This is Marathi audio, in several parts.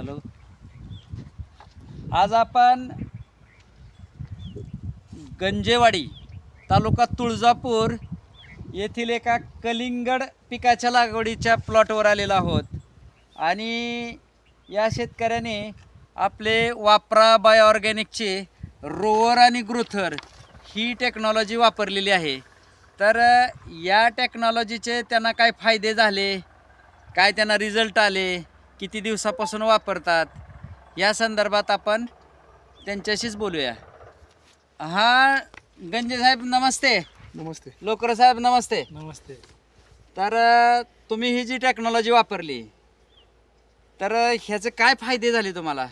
हॅलो. आज आपण गंजेवाडी तालुका तुळजापूर येथील एका कलिंगड पिकाच्या लागवडीच्या प्लॉटवर आलेलो आहोत आणि या शेतकऱ्याने आपले वापरा बायोऑर्गॅनिकचे रोवर आणि ग्रोथर ही टेक्नॉलॉजी वापरलेली आहे. तर या टेक्नॉलॉजीचे त्यांना काय फायदे झाले, काय त्यांना रिझल्ट आले, किती दिवसापासून वापरतात, या संदर्भात आपण त्यांच्याशीच बोलूया. हा, गंजे साहेब नमस्ते. नमस्ते. लोकर साहेब नमस्ते. नमस्ते. तर तुम्ही ही जी टेक्नॉलॉजी वापरली, तर ह्याचे काय फायदे झाले तुम्हाला?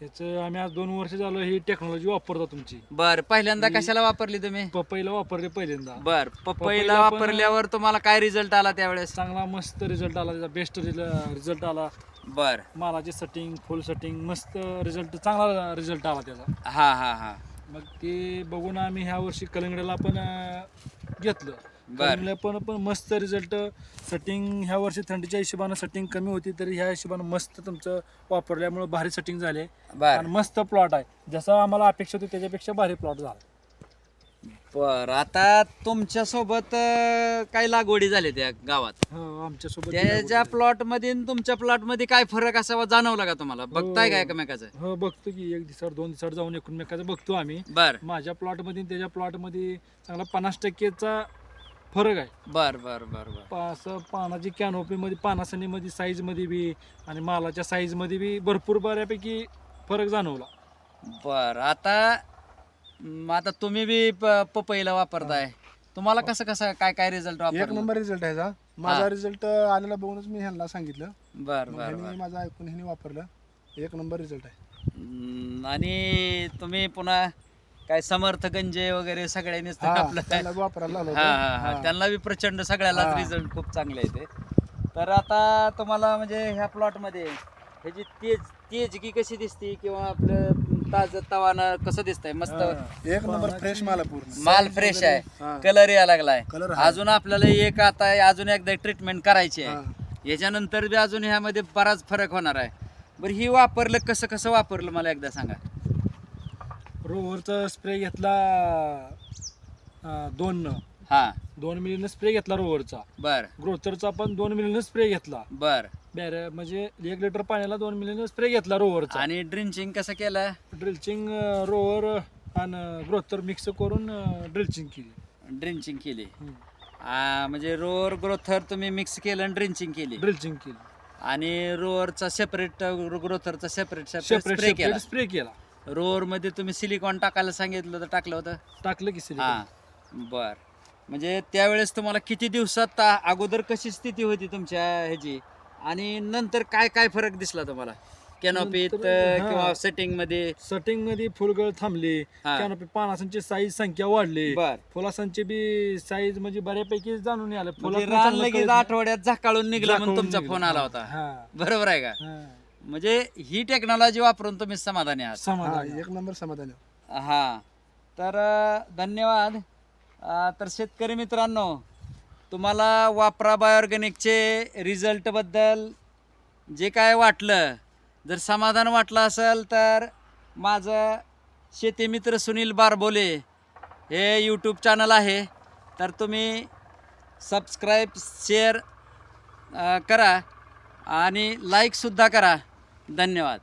याचं आम्ही आज 2 वर्ष झालं ही टेक्नॉलॉजी वापरतो तुमची. बर, पहिल्यांदा कशाला वापरली तुम्ही? पपईला वापरले पहिल्यांदा. बर, पपईला पपईला पण वापरल्यावर तुम्हाला काय रिझल्ट आला त्यावेळेस? चांगला मस्त रिझल्ट आला, त्याचा बेस्ट रिझल्ट आला. बर, मालाची सेटिंग, फुल सेटिंग मस्त रिझल्ट, चांगला रिझल्ट आला त्याचा. हा हा हा. मग ते बघून आम्ही ह्या वर्षी कलिंगडाला पण घेतलं. बर. कलिंगडला पण मस्त रिझल्ट. सेटिंग ह्या वर्षी थंडीच्या हिशोबानं सेटिंग कमी होती, तरी ह्या हिशोबानं मस्त तुमचं वापरल्यामुळे भारी सेटिंग झाले बर आणि मस्त प्लॉट आहे. जसं आम्हाला अपेक्षा होती त्याच्यापेक्षा भारी प्लॉट झाला. बर. आता तुमच्या सोबत काही लागवडी झाल्या त्या गावात, हो, आमच्यासोबत त्याच्या प्लॉट मध्ये आणि तुमच्या प्लॉट मध्ये काय फरक असावा जाणवला का तुम्हाला? बघताय का एकमेकाचं? हो, बघतो की 1 दिवसावर 2 दिवसावर जाऊन एकमेकाचं बघतो आम्ही. बर माझ्या प्लॉट मध्ये आणि त्याच्या प्लॉट मध्ये चांगला 50% फरक आहे. बर बर बर बर. असं पानाची कॅनोपी मध्ये, पानासनीमध्ये, साईज मध्ये बी आणि मालाच्या साईज मध्ये बी भरपूर बऱ्यापैकी फरक जाणवला. बर. आता तुम्ही बी पपईला वापरताय, तुम्हाला कसं कसं काय काय रिझल्ट एक वापरला? नंबर रिझल्ट आहे ह्याचा. माझा रिझल्ट आलेला बघूनच मी ह्यांना सांगितलं. बर मग बर ह्यांनी बर. माझं ऐकून ह्यांनी वापरलं. एक नंबर रिझल्ट आहे. आणि तुम्ही पुन्हा काय समर्थ गंजे वगैरे सगळ्यांनीच तर हा, आपलं त्यांना बी वापरायला लावलं हा होतं. हा हा, हा. त्यांना बी प्रचंड सगळ्यालाच हा. रिझल्ट खूप चांगले आहे ते. तर आता तुम्हाला म्हणजे ह्या प्लॉट मध्ये ह्याची तेजगी कशी दिसते किंवा आपलं ताजं तवानं कसं दिसतंय? मस्त एक नंबर फ्रेश माल आहे पूर्ण. माल फ्रेश आहे, हा. कलर यायला लागलाय. कलर आहे. अजून आपल्याला एक आता अजून एकदा ट्रीटमेंट करायची हा. आहे, याच्यानंतर बी अजून ह्यामध्ये बराच फरक होणार आहे. बरं, ही वापरलं कसं कसं वापरलं मला एकदा सांगा. रोवरचा स्प्रे घेतला 2 मिलीनं स्प्रे घेतला रोवरचा. बर ग्रोथरचा पण 2 मिलीनं स्प्रे घेतला. बर. म्हणजे 1 लिटर पाण्याला 2 मिलीनं स्प्रे घेतला रोवरचा. आणि ड्रिंचिंग कसं केलं? ड्रिल्चिंग रोवर आणि ग्रोथर मिक्स करून ड्रिल्चिंग केली. ड्रिंचिंग केली. हम्म. म्हणजे रोअर ग्रोथर तुम्ही मिक्स केलं आणि ड्रिंचिंग केली, ड्रिल्चिंग केली. आणि रोअरचा सेपरेट, ग्रोथरचा सेपरेट सेपरेट स्प्रे केला. सेपरेट स्प्रे केला. रोअर मध्ये तुम्ही सिलिकॉन टाकायला सांगितलं तर टाकलं होतं? टाकलं की हा. बर. म्हणजे त्यावेळेस तुम्हाला किती दिवसात अगोदर कशी स्थिती होती तुमच्या ह्याची, आणि नंतर काय काय फरक दिसला तुम्हाला कॅनोपीत नंतर, हा. किंवा सेटिंग मध्ये? सेटिंग मध्ये फुलगळ थांबले, हा. कॅनोपी पानासांची साईज संख्या वाढली, बर. फुलासांची बी साईज म्हणजे बऱ्यापैकी जाणून आलं. म्हणजे फुलात रान लगेच आठवड्यात झाकाळून निघलं म्हणून तुमचा फोन आला होता. हा. बरोबर आहे का? हा. म्हणजे ही टेक्नॉलॉजी वापरून तुम्ही समाधानी आहात? हा, समाधान. एक नंबर समाधान आहे. हा. तर धन्यवाद. तर शेतकरी मित्रांनो, तुम्हाला वापरा बायोऑर्गॅनिकचे रिझल्टबद्दल जे काय वाटलं, जर समाधान वाटलं असेल तर माझं शेतीमित्र सुनील बारबोले हे यूट्यूब चॅनल आहे, तर तुम्ही सबस्क्राईब, शेअर करा आणि लाईकसुद्धा करा. धन्यवाद.